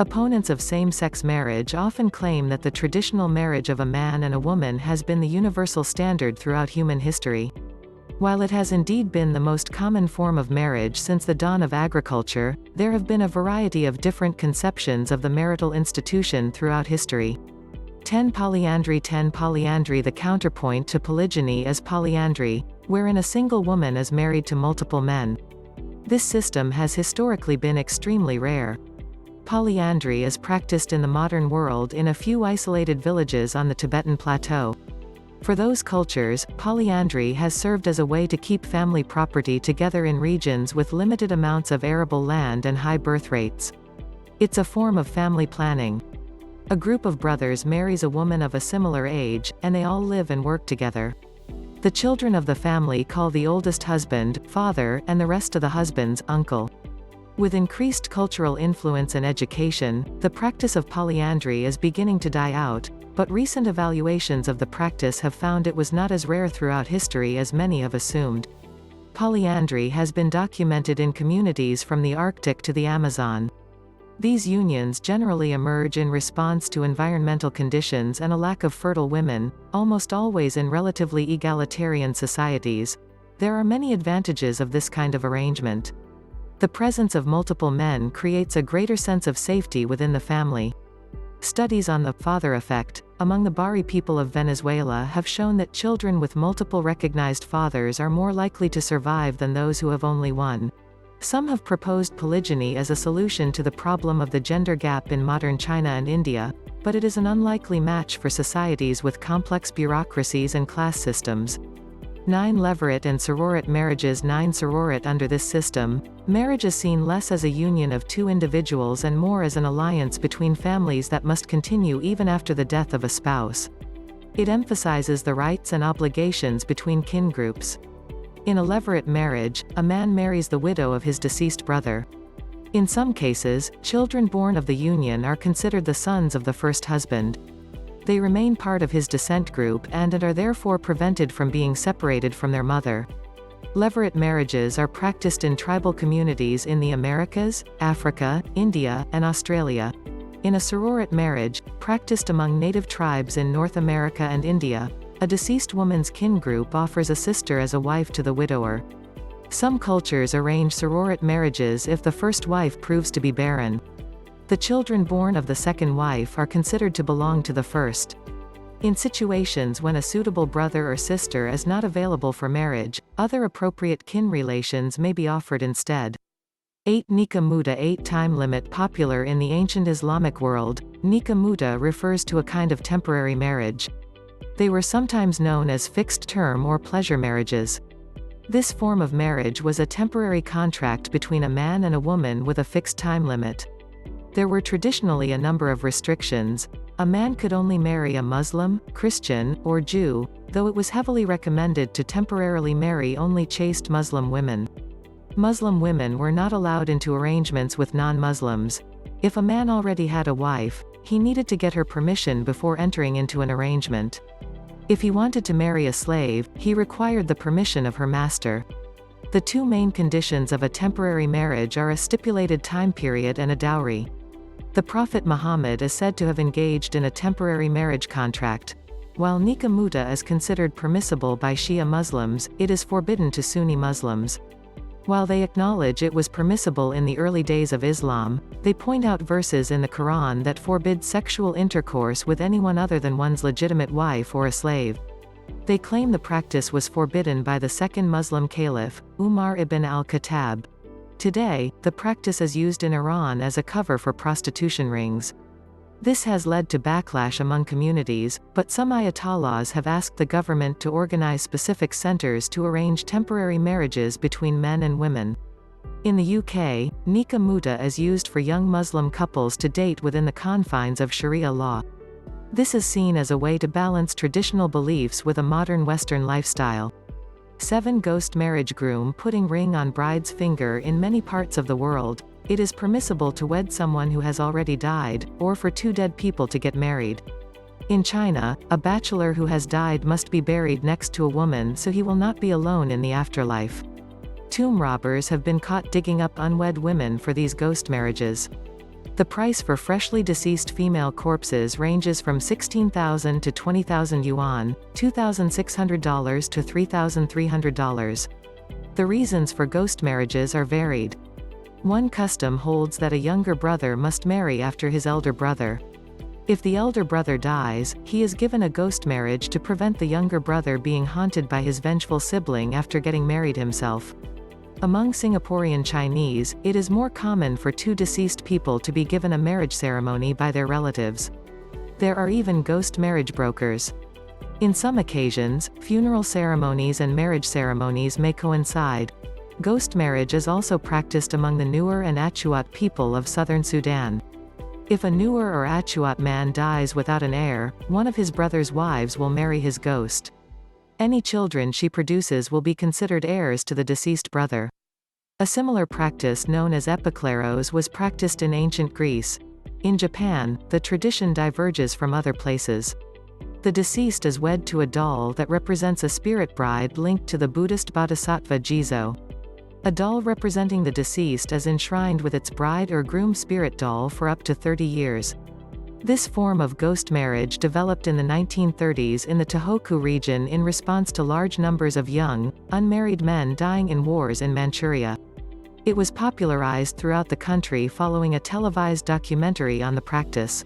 Opponents of same-sex marriage often claim that the traditional marriage of a man and a woman has been the universal standard throughout human history. While it has indeed been the most common form of marriage since the dawn of agriculture, there have been a variety of different conceptions of the marital institution throughout history. 10 Polyandry. The counterpoint to polygyny is polyandry, wherein a single woman is married to multiple men. This system has historically been extremely rare. Polyandry is practiced in the modern world in a few isolated villages on the Tibetan Plateau. For those cultures, polyandry has served as a way to keep family property together in regions with limited amounts of arable land and high birth rates. It's a form of family planning. A group of brothers marries a woman of a similar age, and they all live and work together. The children of the family call the oldest husband, father, and the rest of the husbands, uncle. With increased cultural influence and education, the practice of polyandry is beginning to die out, but recent evaluations of the practice have found it was not as rare throughout history as many have assumed. Polyandry has been documented in communities from the Arctic to the Amazon. These unions generally emerge in response to environmental conditions and a lack of fertile women, almost always in relatively egalitarian societies. There are many advantages of this kind of arrangement. The presence of multiple men creates a greater sense of safety within the family. Studies on the father effect among the Bari people of Venezuela have shown that children with multiple recognized fathers are more likely to survive than those who have only one. Some have proposed polygyny as a solution to the problem of the gender gap in modern China and India, but it is an unlikely match for societies with complex bureaucracies and class systems. 9 Levirate and sororate marriages. 9 Sororate. Under this system, marriage is seen less as a union of two individuals and more as an alliance between families that must continue even after the death of a spouse. It emphasizes the rights and obligations between kin groups. In a levirate marriage, a man marries the widow of his deceased brother. In some cases, children born of the union are considered the sons of the first husband. They remain part of his descent group and are therefore prevented from being separated from their mother. Levirate marriages are practiced in tribal communities in the Americas, Africa, India, and Australia. In a sororate marriage, practiced among native tribes in North America and India, a deceased woman's kin group offers a sister as a wife to the widower. Some cultures arrange sororate marriages if the first wife proves to be barren. The children born of the second wife are considered to belong to the first. In situations when a suitable brother or sister is not available for marriage, other appropriate kin relations may be offered instead. 8 Nikah Muda. 8 Time limit. Popular in the ancient Islamic world, Nikah Muda refers to a kind of temporary marriage. They were sometimes known as fixed-term or pleasure marriages. This form of marriage was a temporary contract between a man and a woman with a fixed time limit. There were traditionally a number of restrictions. A man could only marry a Muslim, Christian, or Jew, though it was heavily recommended to temporarily marry only chaste Muslim women. Muslim women were not allowed into arrangements with non-Muslims. If a man already had a wife, he needed to get her permission before entering into an arrangement. If he wanted to marry a slave, he required the permission of her master. The two main conditions of a temporary marriage are a stipulated time period and a dowry. The Prophet Muhammad is said to have engaged in a temporary marriage contract. While Nikah Muda is considered permissible by Shia Muslims, it is forbidden to Sunni Muslims. While they acknowledge it was permissible in the early days of Islam, they point out verses in the Quran that forbid sexual intercourse with anyone other than one's legitimate wife or a slave. They claim the practice was forbidden by the second Muslim caliph, Umar ibn al-Khattab. Today, the practice is used in Iran as a cover for prostitution rings. This has led to backlash among communities, but some ayatollahs have asked the government to organize specific centers to arrange temporary marriages between men and women. In the UK, Nikah Muda is used for young Muslim couples to date within the confines of Sharia law. This is seen as a way to balance traditional beliefs with a modern Western lifestyle. 7 Ghost marriage. Groom putting ring on bride's finger. In many parts of the world, it is permissible to wed someone who has already died, or for two dead people to get married. In China, a bachelor who has died must be buried next to a woman so he will not be alone in the afterlife. Tomb robbers have been caught digging up unwed women for these ghost marriages. The price for freshly deceased female corpses ranges from 16,000 to 20,000 yuan, $2,600 to $3,300. The reasons for ghost marriages are varied. One custom holds that a younger brother must marry after his elder brother. If the elder brother dies, he is given a ghost marriage to prevent the younger brother being haunted by his vengeful sibling after getting married himself. Among Singaporean Chinese, it is more common for two deceased people to be given a marriage ceremony by their relatives. There are even ghost marriage brokers. In some occasions, funeral ceremonies and marriage ceremonies may coincide. Ghost marriage is also practiced among the Nuer and Achuat people of southern Sudan. If a Nuer or Achuat man dies without an heir, one of his brother's wives will marry his ghost. Any children she produces will be considered heirs to the deceased brother. A similar practice known as epikleros was practiced in ancient Greece. In Japan, the tradition diverges from other places. The deceased is wed to a doll that represents a spirit bride linked to the Buddhist bodhisattva Jizo. A doll representing the deceased is enshrined with its bride or groom spirit doll for up to 30 years. This form of ghost marriage developed in the 1930s in the Tohoku region in response to large numbers of young, unmarried men dying in wars in Manchuria. It was popularized throughout the country following a televised documentary on the practice.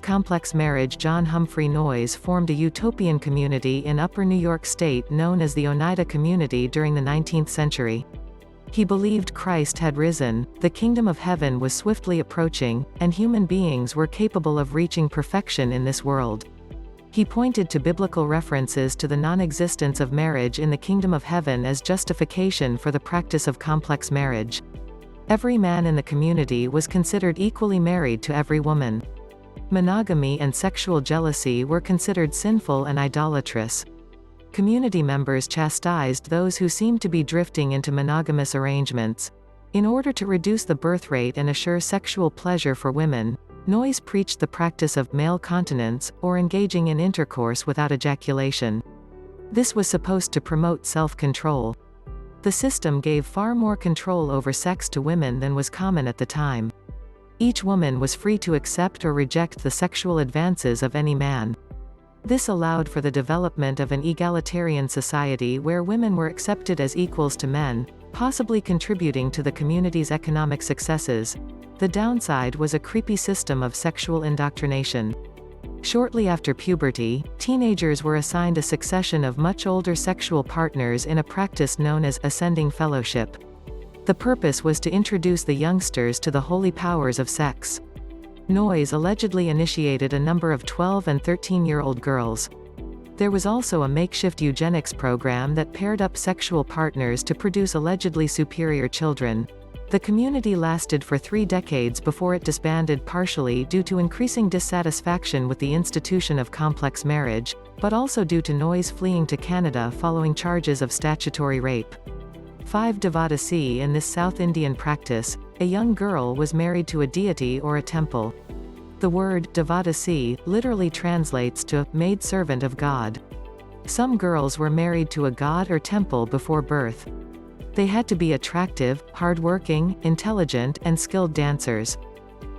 Complex marriage. John Humphrey Noyes formed a utopian community in Upper New York State known as the Oneida Community during the 19th century. He believed Christ had risen, the kingdom of heaven was swiftly approaching, and human beings were capable of reaching perfection in this world. He pointed to biblical references to the non-existence of marriage in the kingdom of heaven as justification for the practice of complex marriage. Every man in the community was considered equally married to every woman. Monogamy and sexual jealousy were considered sinful and idolatrous. Community members chastised those who seemed to be drifting into monogamous arrangements. In order to reduce the birth rate and assure sexual pleasure for women, Noyes preached the practice of male continence, or engaging in intercourse without ejaculation. This was supposed to promote self-control. The system gave far more control over sex to women than was common at the time. Each woman was free to accept or reject the sexual advances of any man. This allowed for the development of an egalitarian society where women were accepted as equals to men, possibly contributing to the community's economic successes. The downside was a creepy system of sexual indoctrination. Shortly after puberty, teenagers were assigned a succession of much older sexual partners in a practice known as ascending fellowship. The purpose was to introduce the youngsters to the holy powers of sex. Noyes allegedly initiated a number of 12 and 13-year-old girls. There was also a makeshift eugenics program that paired up sexual partners to produce allegedly superior children. The community lasted for 3 decades before it disbanded, partially due to increasing dissatisfaction with the institution of complex marriage, but also due to Noyes fleeing to Canada following charges of statutory rape. 5 Devadasi. In this South Indian practice, a young girl was married to a deity or a temple. The word Devadasi literally translates to maid-servant of God. Some girls were married to a god or temple before birth. They had to be attractive, hardworking, intelligent, and skilled dancers.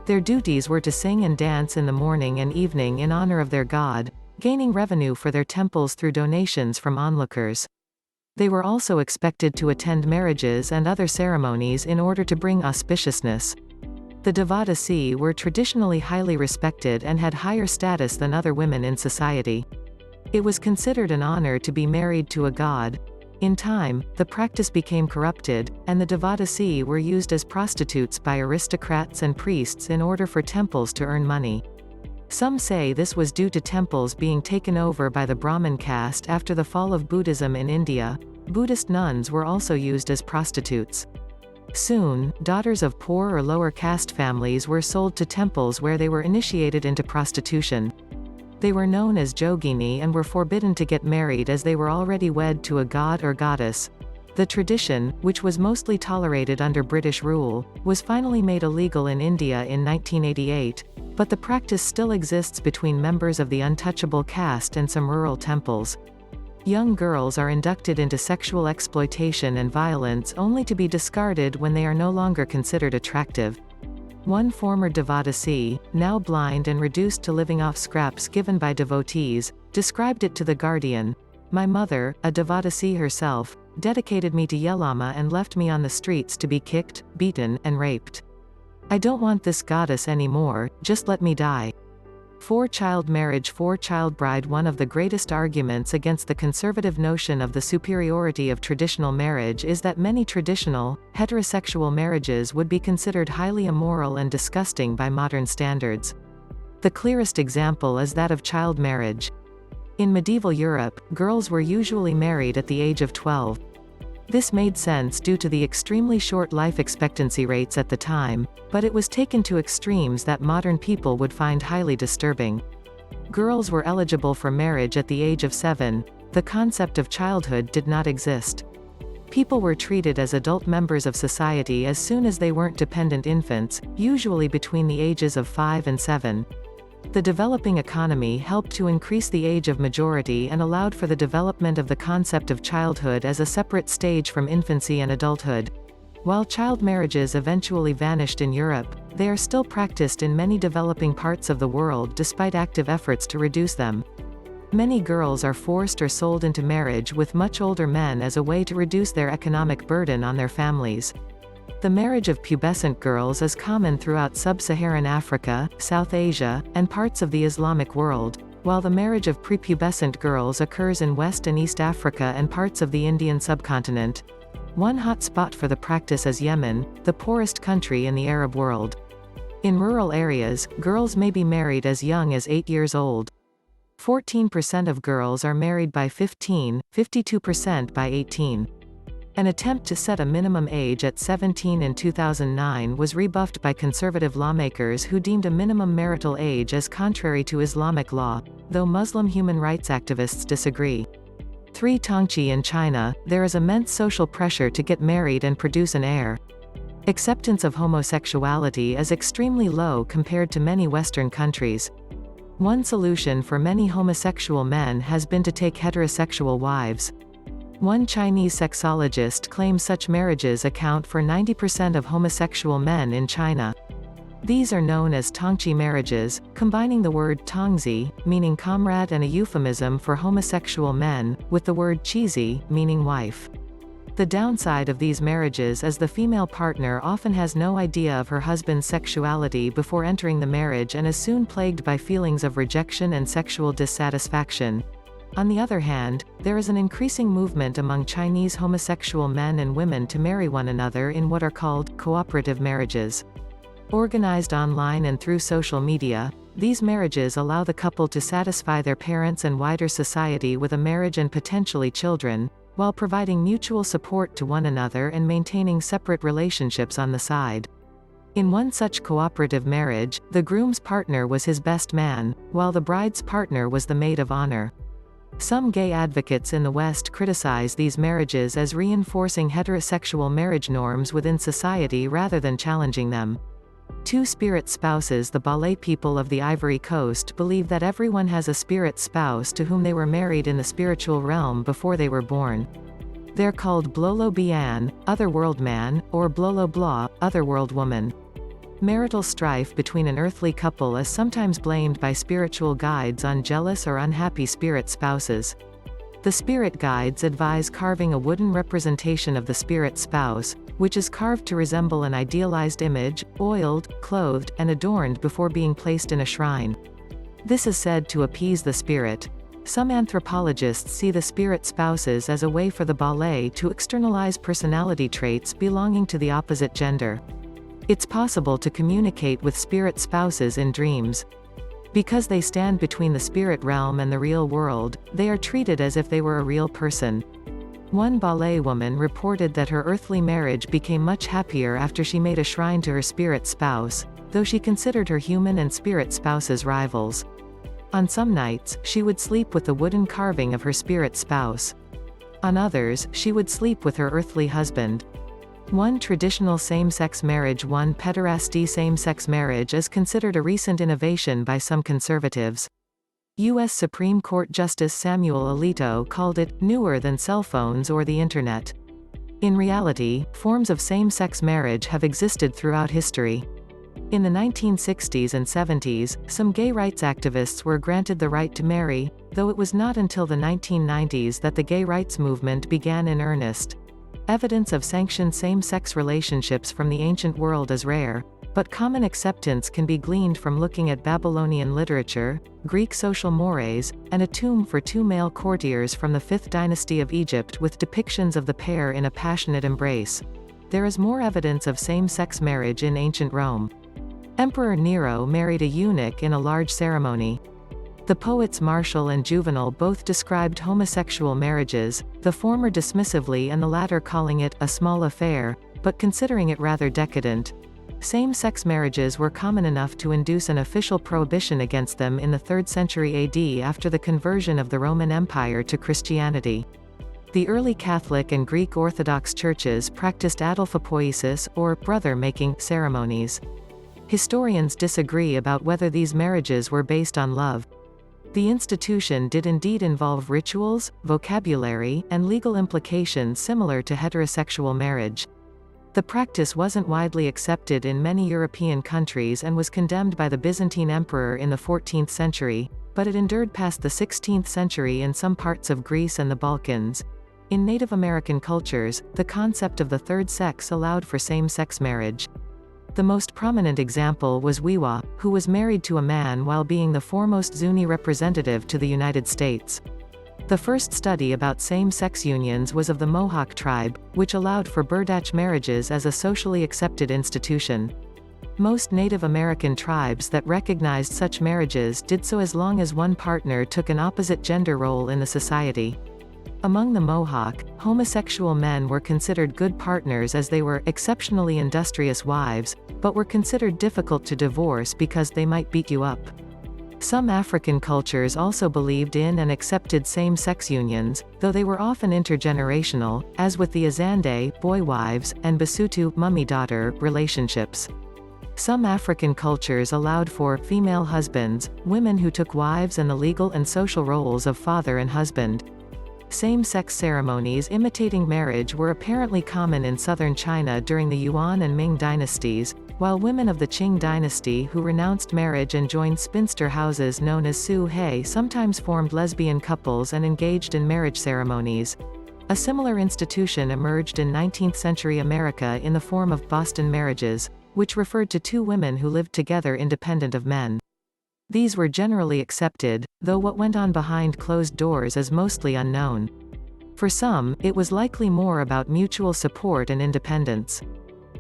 Their duties were to sing and dance in the morning and evening in honor of their god, gaining revenue for their temples through donations from onlookers. They were also expected to attend marriages and other ceremonies in order to bring auspiciousness. The Devadasi were traditionally highly respected and had higher status than other women in society. It was considered an honor to be married to a god. In time, the practice became corrupted, and the Devadasi were used as prostitutes by aristocrats and priests in order for temples to earn money. Some say this was due to temples being taken over by the Brahmin caste after the fall of Buddhism in India. Buddhist nuns were also used as prostitutes. Soon, daughters of poor or lower caste families were sold to temples where they were initiated into prostitution. They were known as Jogini and were forbidden to get married as they were already wed to a god or goddess. The tradition, which was mostly tolerated under British rule, was finally made illegal in India in 1988, but the practice still exists between members of the untouchable caste and some rural temples. Young girls are inducted into sexual exploitation and violence only to be discarded when they are no longer considered attractive. One former devotee, now blind and reduced to living off scraps given by devotees, described it to The Guardian. "My mother, a devotee herself, dedicated me to Yelama and left me on the streets to be kicked, beaten, and raped. I don't want this goddess anymore, just let me die." Four-child marriage. Four-child bride. One of the greatest arguments against the conservative notion of the superiority of traditional marriage is that many traditional, heterosexual marriages would be considered highly immoral and disgusting by modern standards. The clearest example is that of child marriage. In medieval Europe, girls were usually married at the age of 12. This made sense due to the extremely short life expectancy rates at the time, but it was taken to extremes that modern people would find highly disturbing. Girls were eligible for marriage at the age of 7. The concept of childhood did not exist. People were treated as adult members of society as soon as they weren't dependent infants, usually between the ages of 5 and 7. The developing economy helped to increase the age of majority and allowed for the development of the concept of childhood as a separate stage from infancy and adulthood. While child marriages eventually vanished in Europe, they are still practiced in many developing parts of the world despite active efforts to reduce them. Many girls are forced or sold into marriage with much older men as a way to reduce their economic burden on their families. The marriage of pubescent girls is common throughout sub-Saharan Africa, South Asia, and parts of the Islamic world, while the marriage of prepubescent girls occurs in West and East Africa and parts of the Indian subcontinent. One hot spot for the practice is Yemen, the poorest country in the Arab world. In rural areas, girls may be married as young as 8 years old. 14% of girls are married by 15, 52% by 18. An attempt to set a minimum age at 17 in 2009 was rebuffed by conservative lawmakers who deemed a minimum marital age as contrary to Islamic law, though Muslim human rights activists disagree. 3. Tongji. In China, there is immense social pressure to get married and produce an heir. Acceptance of homosexuality is extremely low compared to many Western countries. One solution for many homosexual men has been to take heterosexual wives. One Chinese sexologist claims such marriages account for 90% of homosexual men in China. These are known as tongji marriages, combining the word tongzi, meaning comrade and a euphemism for homosexual men, with the word chizi, meaning wife. The downside of these marriages is the female partner often has no idea of her husband's sexuality before entering the marriage and is soon plagued by feelings of rejection and sexual dissatisfaction. On the other hand, there is an increasing movement among Chinese homosexual men and women to marry one another in what are called cooperative marriages. Organized online and through social media, these marriages allow the couple to satisfy their parents and wider society with a marriage and potentially children, while providing mutual support to one another and maintaining separate relationships on the side. In one such cooperative marriage, the groom's partner was his best man, while the bride's partner was the maid of honor. Some gay advocates in the West criticize these marriages as reinforcing heterosexual marriage norms within society rather than challenging them. Two spirit spouses. The Balai people of the Ivory Coast believe that everyone has a spirit spouse to whom they were married in the spiritual realm before they were born. They're called Blolo Bian, otherworld man, or Blolo Blah, otherworld woman. Marital strife between an earthly couple is sometimes blamed by spiritual guides on jealous or unhappy spirit spouses. The spirit guides advise carving a wooden representation of the spirit spouse, which is carved to resemble an idealized image, oiled, clothed, and adorned before being placed in a shrine. This is said to appease the spirit. Some anthropologists see the spirit spouses as a way for the ballet to externalize personality traits belonging to the opposite gender. It's possible to communicate with spirit spouses in dreams. Because they stand between the spirit realm and the real world, they are treated as if they were a real person. One ballet woman reported that her earthly marriage became much happier after she made a shrine to her spirit spouse, though she considered her human and spirit spouses rivals. On some nights, she would sleep with the wooden carving of her spirit spouse. On others, she would sleep with her earthly husband. One traditional same-sex marriage. One pederasty. Same-sex marriage is considered a recent innovation by some conservatives. U.S. Supreme Court Justice Samuel Alito called it newer than cell phones or the Internet. In reality, forms of same-sex marriage have existed throughout history. In the 1960s and 70s, some gay rights activists were granted the right to marry, though it was not until the 1990s that the gay rights movement began in earnest. Evidence of sanctioned same-sex relationships from the ancient world is rare, but common acceptance can be gleaned from looking at Babylonian literature, Greek social mores, and a tomb for two male courtiers from the 5th dynasty of Egypt with depictions of the pair in a passionate embrace. There is more evidence of same-sex marriage in ancient Rome. Emperor Nero married a eunuch in a large ceremony. The poets Martial and Juvenal both described homosexual marriages, the former dismissively and the latter calling it a small affair, but considering it rather decadent. Same-sex marriages were common enough to induce an official prohibition against them in the 3rd century AD after the conversion of the Roman Empire to Christianity. The early Catholic and Greek Orthodox churches practiced adelphopoiesis, or brother-making, ceremonies. Historians disagree about whether these marriages were based on love. The institution did indeed involve rituals, vocabulary, and legal implications similar to heterosexual marriage. The practice wasn't widely accepted in many European countries and was condemned by the Byzantine emperor in the 14th century, but it endured past the 16th century in some parts of Greece and the Balkans. In Native American cultures, the concept of the third sex allowed for same-sex marriage. The most prominent example was Wiwa, who was married to a man while being the foremost Zuni representative to the United States. The first study about same-sex unions was of the Mohawk tribe, which allowed for burdach marriages as a socially accepted institution. Most Native American tribes that recognized such marriages did so as long as one partner took an opposite gender role in the society. Among the Mohawk, homosexual men were considered good partners as they were exceptionally industrious wives, but were considered difficult to divorce because they might beat you up. Some African cultures also believed in and accepted same-sex unions, though they were often intergenerational, as with the Azande, boy wives, and Basutu, mummy-daughter, relationships. Some African cultures allowed for female husbands, women who took wives and the legal and social roles of father and husband. Same-sex ceremonies imitating marriage were apparently common in southern China during the Yuan and Ming dynasties, while women of the Qing dynasty who renounced marriage and joined spinster houses known as Su He sometimes formed lesbian couples and engaged in marriage ceremonies. A similar institution emerged in 19th-century America in the form of Boston marriages, which referred to two women who lived together independent of men. These were generally accepted, though what went on behind closed doors is mostly unknown. For some, it was likely more about mutual support and independence.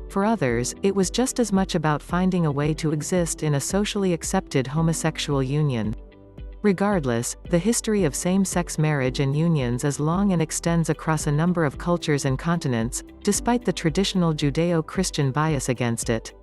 For others, it was just as much about finding a way to exist in a socially accepted homosexual union. Regardless, the history of same-sex marriage and unions is long and extends across a number of cultures and continents, despite the traditional Judeo-Christian bias against it.